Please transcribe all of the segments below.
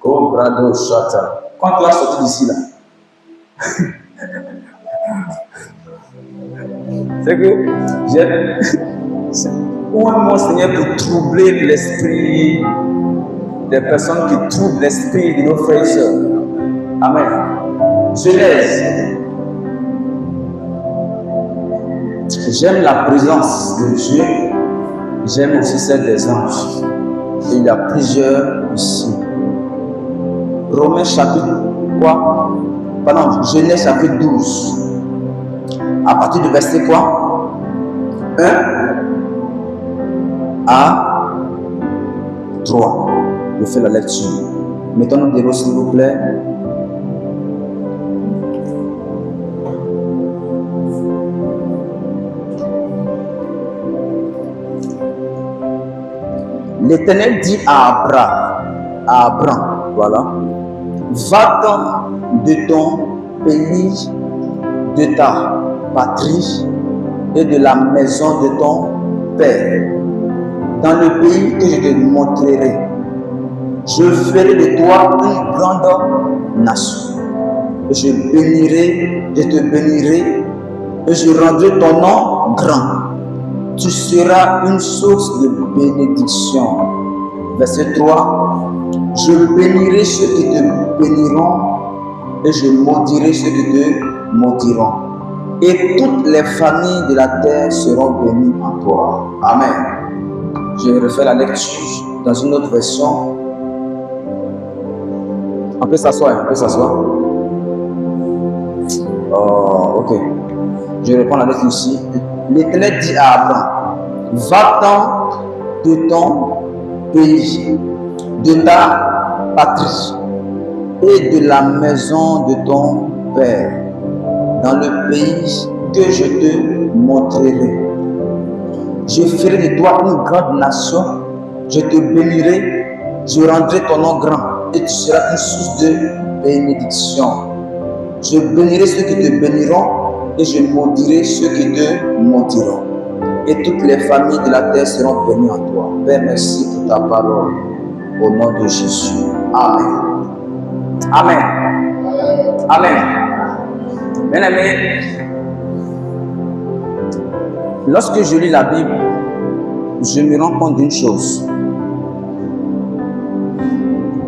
Cobrado Chata. Quand tu vas sortir d'ici là, c'est que j'ai où est mon Seigneur pour troubler l'esprit des personnes qui troublent l'esprit de nos frères et sœurs. Amen. Genèse. J'aime la présence de Dieu. J'aime aussi celle des anges. Et il y a plusieurs ici. Romains chapitre quoi? Pardon, Genèse chapitre 12. À partir du verset quoi? 1 à 3. Je fais la lecture. Mettons-nous des mots s'il vous plaît. L'Éternel dit à Abraham, voilà, va-t'en de ton pays, de ta patrie et de la maison de ton père, dans le pays que je te montrerai. Je ferai de toi une grande nation. Et je te bénirai, et je rendrai ton nom grand. Tu seras une source de bénédiction. Verset 3. Je bénirai ceux qui te béniront et je maudirai ceux qui te maudiront. Et toutes les familles de la terre seront bénies en toi. Amen. Je refais la lecture dans une autre version. On peut s'asseoir, Oh, ok. Je reprends la lettre ici. L'Éternel dit à Abraham, va-t'en de ton pays, de ta patrie et de la maison de ton père, dans le pays que je te montrerai. Je ferai de toi une grande nation, je te bénirai, je rendrai ton nom grand et tu seras une source de bénédiction. Je bénirai ceux qui te béniront et je maudirai ceux qui te maudiront. Et toutes les familles de la terre seront bénies en toi. Père, merci pour ta parole. Au nom de Jésus. Amen. Amen. Amen. Bien-aimés, lorsque je lis la Bible, je me rends compte d'une chose.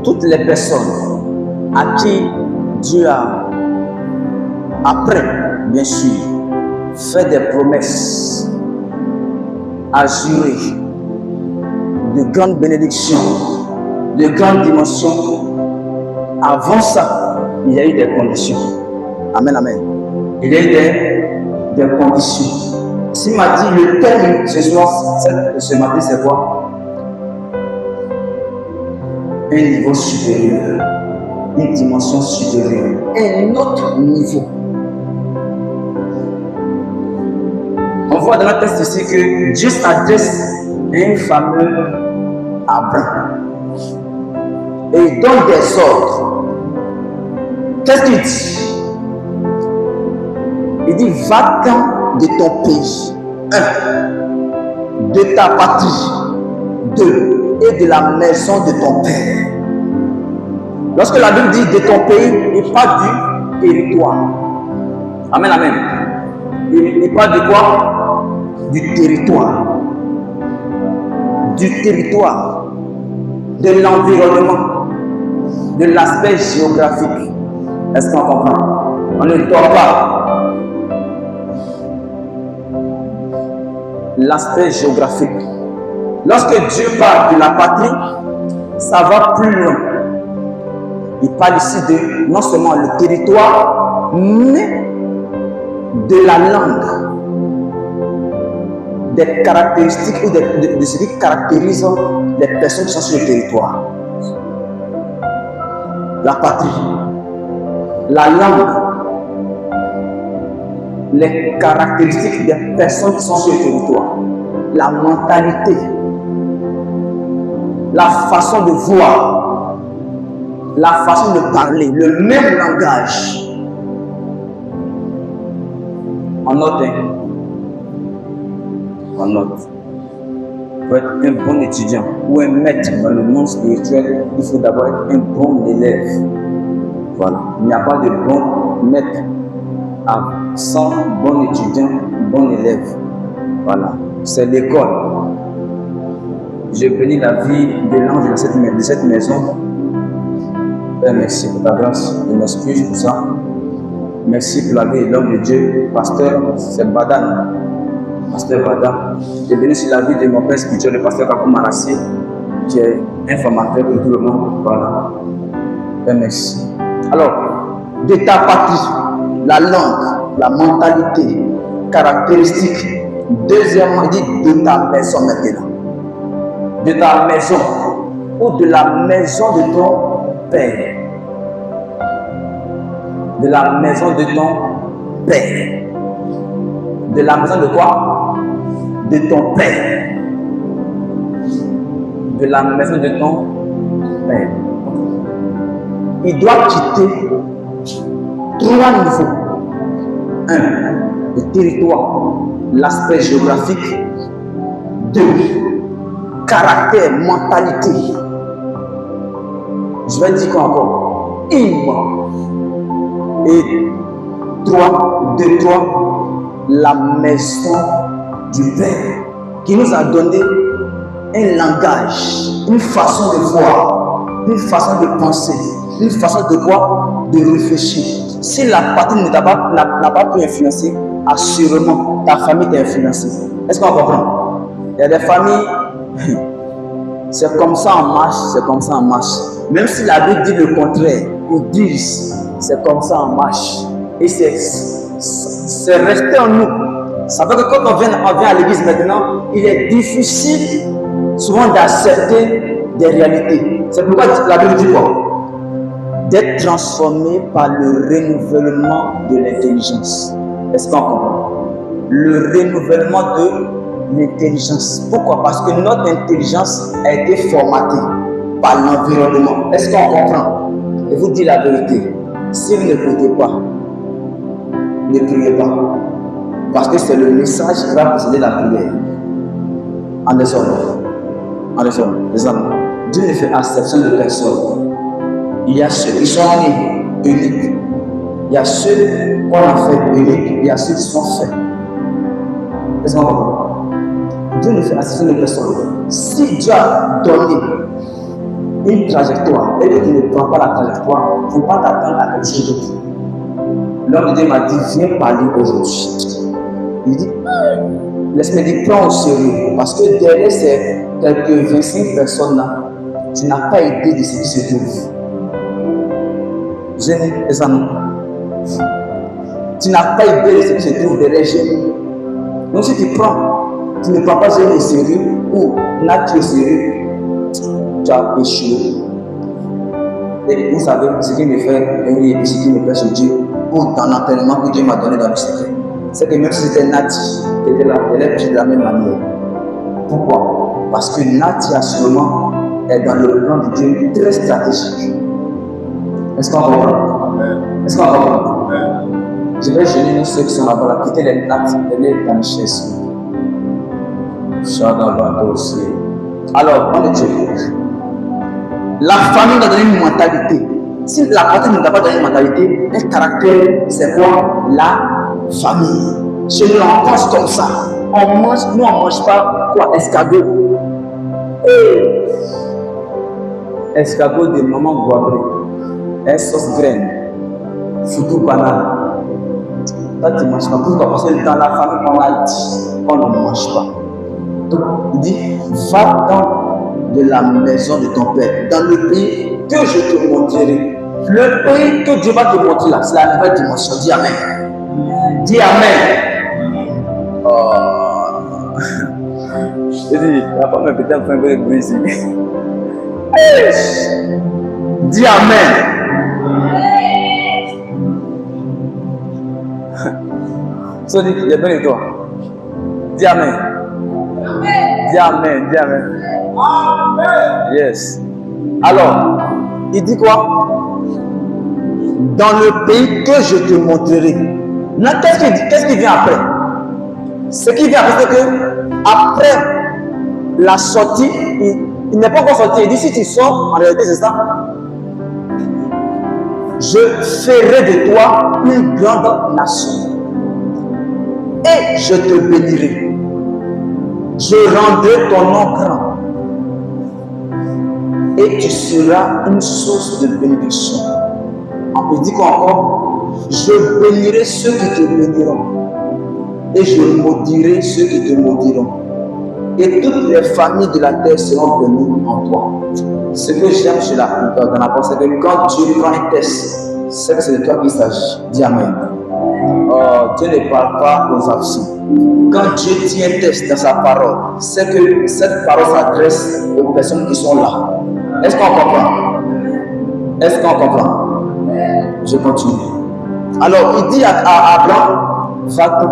Toutes les personnes à qui Dieu a, après, bien sûr, fait des promesses, a juré de grandes bénédictions, de grandes dimensions. Avant ça, il y a eu des conditions. Amen, amen. Il y a eu des conditions. S'il m'a dit le thème ce soir, ce matin, c'est quoi? Un niveau supérieur, une dimension supérieure, un autre niveau. On voit dans le texte ici que Dieu s'adresse à un fameux Abraham et il donne des ordres. Qu'est-ce qu'il dit? Il dit, va-t'en de ton pays, 1, de ta patrie, 2, et de la maison de ton père. Lorsque la Bible dit de ton pays, il parle du territoire. Amen, amen. Il parle de quoi? Du territoire. Du territoire. De l'environnement. De l'aspect géographique. Est-ce qu'on comprend? On ne dort pas. L'aspect géographique. Lorsque Dieu parle de la patrie, ça va plus loin. Il parle ici de non seulement le territoire, mais de la langue, des caractéristiques ou de ce qui caractérise les personnes qui sont sur le territoire. La patrie, la langue, les caractéristiques des personnes qui sont sur le territoire, la mentalité, la façon de voir, la façon de parler, le même langage. On note, hein? On note. Pour être un bon étudiant ou un maître dans le monde spirituel, il faut d'abord être un bon élève. Voilà. Il n'y a pas de bon maître sans bon étudiant, bon élève. Voilà. C'est l'école. Je bénis la vie de l'ange de cette maison. Père, merci pour ta grâce. Je m'excuse pour ça. Merci pour la vie de l'homme de Dieu. Pasteur, c'est Badan. Pasteur Badan. Je bénis la vie de mon père spirituel, le pasteur Kakou Marassi, qui est informateur pour tout le monde. Voilà. Père, merci. Alors, de ta patrie, la langue, la mentalité, caractéristique. Deuxièmement, il dit de ta maison maintenant. De ta maison ou de la maison de ton père. De la maison de ton père. De la maison de quoi? De ton père. De la maison de ton père. Il doit quitter 3 niveaux. 1. Le territoire, l'aspect géographique. 2. Caractère, mentalité. Je vais dire quoi encore? Et 3, la maison du Père qui nous a donné un langage, une façon de voir, une façon de penser, une façon de voir, de réfléchir. Si la patrie n'a pas pu influencer, assurément ta famille t'a influencé. Est-ce qu'on comprend? Il y a des familles, c'est comme ça en marche, c'est comme ça en marche. Même si la Bible dit le contraire, ils disent c'est comme ça en marche. Et c'est resté en nous. Ça veut dire que quand on vient à l'église maintenant, il est difficile souvent d'accepter des réalités. C'est pourquoi la Bible dit quoi? D'être transformé par le renouvellement de l'intelligence. Est-ce qu'on comprend? Le renouvellement de l'intelligence. Pourquoi? Parce que notre intelligence a été formatée par l'environnement. Est-ce qu'on comprend? Je vous dis la vérité. Si vous n'écoutez pas, ne priez pas. Parce que c'est le message qui va précéder la prière. En désordre. Les amis. Dieu ne fait exception de personne. Il y a ceux qui sont nés uniques. Il y a ceux qu'on a fait uniques. Il y a ceux qui sont faits. Est-ce qu'on comprend? Dieu ne fait exception de personne. Si Dieu a donné une trajectoire et que tu ne prends pas la trajectoire, il ne faut pas t'attendre à quelque chose d'autre. L'homme de Dieu m'a dit, viens parler aujourd'hui. Il dit, laisse-moi dire, prends au sérieux. Parce que derrière ces quelques 25 personnes-là, tu n'as pas idée de ce qui se trouve. Génie, les amis. Tu n'as pas idée de ce qui se trouve derrière Génie. Donc si tu ne prends pas Génie au sérieux ou Nature au sérieux, tu as échoué. Et vous savez ce qui me fait aimer et ce qui me fait sur Dieu, ou dans l'entraînement que Dieu m'a donné dans le secret. C'est que même si c'était Nati qui était là, elle est péché de la même manière. Pourquoi? Parce que Nati assurément est dans le plan de Dieu très stratégique. Est-ce qu'on comprend? Est-ce qu'on comprend? Je vais gêner nous ceux qui sont là-bas, quitter les Nati, les dans les chaises. Alors, on est Dieu. La famille nous a donné une mentalité. Si la patrie ne nous a pas donné une mentalité, un caractère, c'est quoi? La famille. Chez nous, on pense comme ça. On mange, nous on ne mange pas quoi? Escargot. Escargot de maman Boabré. Un sauce graine. Foutou banane. Là, tu ne manges pas. Pourquoi? Parce que dans la famille, on a dit qu'on ne mange pas. Donc, il dit, va dans de la maison de ton père, dans le pays que je te montrerai. Le pays que Dieu va te montrer là, c'est la nouvelle dimension. Dis Amen. Dis Amen. Oh. Je dis, il n'y a pas même peut-être un peu de bruit ici. Dis Amen. So, dis, il est bien de toi. Dis Amen. Dis Amen. Dis Amen. Amen. Yes. Alors, il dit quoi? Dans le pays que je te montrerai. Maintenant, qu'est-ce qui vient après? Ce qui vient après, c'est que après la sortie, il n'est pas encore sorti. Il dit si tu sors, en réalité c'est ça. Je ferai de toi une grande nation. Et je te bénirai. Je rendrai ton nom grand. Et tu seras une source de bénédiction. On peut dire quoi encore? Je bénirai ceux qui te béniront. Et je maudirai ceux qui te maudiront. Et toutes les familles de la terre seront bénies en toi. Ce que j'aime dans la pensée, c'est que quand Dieu prend un test, c'est que c'est de toi qu'il s'agit. Dis Amen. Oh, Dieu ne parle pas aux absents. Quand Dieu dit un test dans sa parole, c'est que cette parole s'adresse aux personnes qui sont là. Est-ce qu'on comprend? Est-ce qu'on comprend? Je continue. Alors, il dit à Abraham, va ton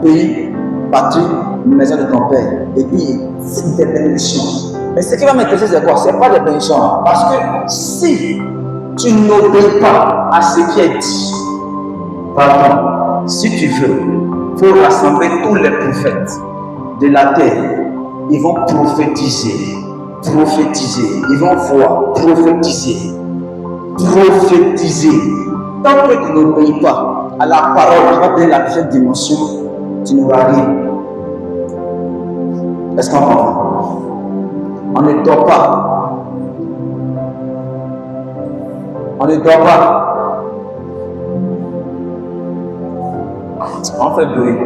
pays, patrie, maison de ton père. Et puis, c'est des bénédictions. Mais ce qui va m'intéresser, c'est quoi? Ce n'est pas des bénédictions. Parce que si tu n'obéis pas à ce qui est dit, pardon, si tu veux, il faut rassembler tous les prophètes de la terre. Ils vont prophétiser, ils vont voir, prophétiser. Tant que tu n'obéis pas à la parole qui va donner la deuxième dimension, tu n'auras rien. Est-ce qu'on comprend? On ne dort pas. On ne dort pas. On fait bruit.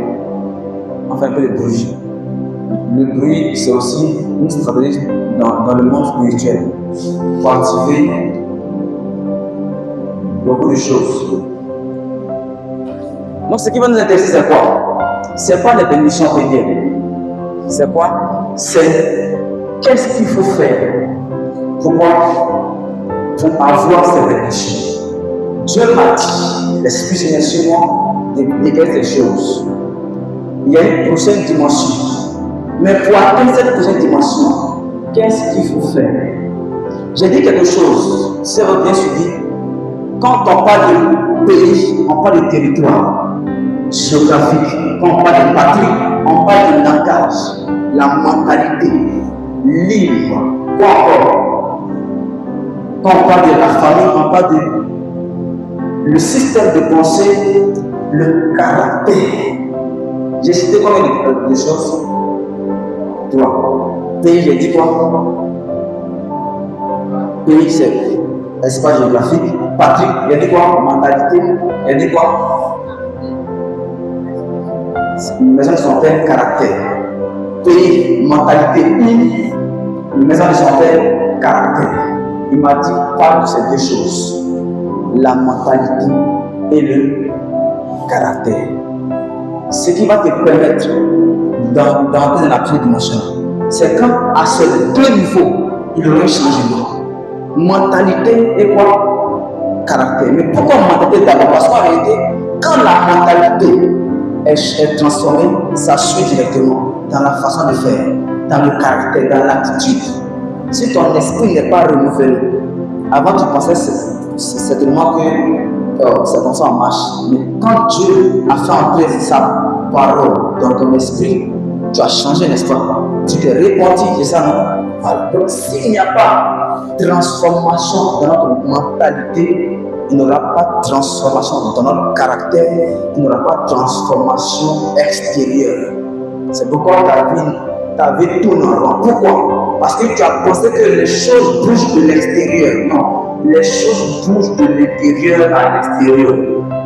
On fait un peu de bruit. Le bruit, c'est aussi une stratégie dans le monde spirituel pour activer beaucoup de choses. Donc, ce qui va nous intéresser, c'est quoi? C'est pas les bénédictions pédiales. C'est quoi? C'est qu'est-ce qu'il faut faire pour avoir ces bénédictions. Dieu m'a dit, l'Esprit Seigneur sur moi, de quelque chose. Il y a une prochaine dimension. Mais pour atteindre cette prochaine dimension, qu'est-ce qu'il faut faire? J'ai dit quelque chose, si vous avez bien suivi. Quand on parle de pays, on parle de territoire géographique. Quand on parle de patrie, on parle de langage, la mentalité, libre. Quoi encore? Quand on parle de la famille, on parle de le système de pensée, le caractère. J'ai cité combien de choses? 3. Pays, j'ai dit quoi? Pays, c'est espace géographique. Patrie, j'ai dit quoi? Mentalité, j'ai dit quoi? Une maison de son père, caractère. Pays, mentalité, une maison de son père, caractère. Il m'a dit, parle de ces deux choses, la mentalité et le caractère. Ce qui va te permettre d'entrer dans la première dimension, c'est quand à ces deux niveaux, il y aura un changement. Mentalité et quoi? Caractère. Mais pourquoi mentalité d'abord? Parce qu'en réalité, quand la mentalité est transformée, ça suit directement dans la façon de faire, dans le caractère, dans l'attitude. Si ton esprit n'est pas renouvelé, avant tu pensais certainement que c'est comme ça en marche. Mais quand Dieu a fait entrer sa parole dans ton esprit, tu as changé, n'est-ce pas? Tu t'es repenti, c'est ça, non? Voilà. Donc s'il n'y a pas de transformation dans notre mentalité, il n'y aura pas de transformation dans notre caractère, il n'y aura pas de transformation extérieure. C'est pourquoi ta vie tourne en rond. Pourquoi? Parce que tu as pensé que les choses bougent de l'extérieur. Non, les choses bougent de l'intérieur à l'extérieur.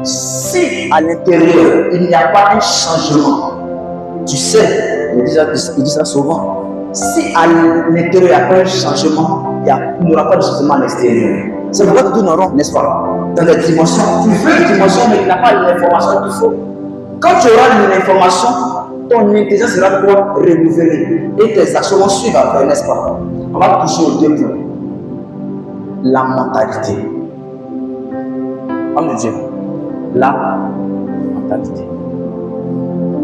Si à l'intérieur, il n'y a pas un changement, tu sais, il dit ça souvent, si à l'intérieur, il n'y a pas un changement, il n'y aura pas de changement à l'extérieur. C'est pourquoi tu tournes en rond, n'est-ce pas? Dans les dimensions, tu veux une dimension, mais il n'y a pas l'information qu'il faut. Quand tu auras l'information, ton intelligence sera quoi? Renouvelée. Et tes actions vont suivre après, n'est-ce pas? On va toucher aux deux points. La mentalité. Homme de Dieu. La mentalité.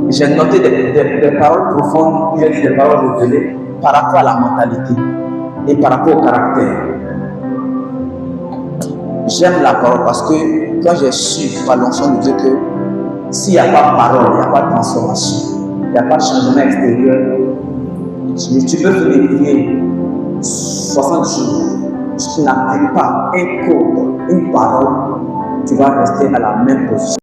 J'ai noté des paroles profondes, j'ai dit des paroles révélées par rapport à la mentalité et par rapport au caractère. J'aime la parole parce que quand j'ai su par l'onction de Dieu que s'il n'y a pas de parole, il n'y a pas de transformation, il n'y a pas de changement extérieur, Tu peux finir prier 60 jours. Si tu n'appliques pas un code, une parole, tu vas rester à la même position.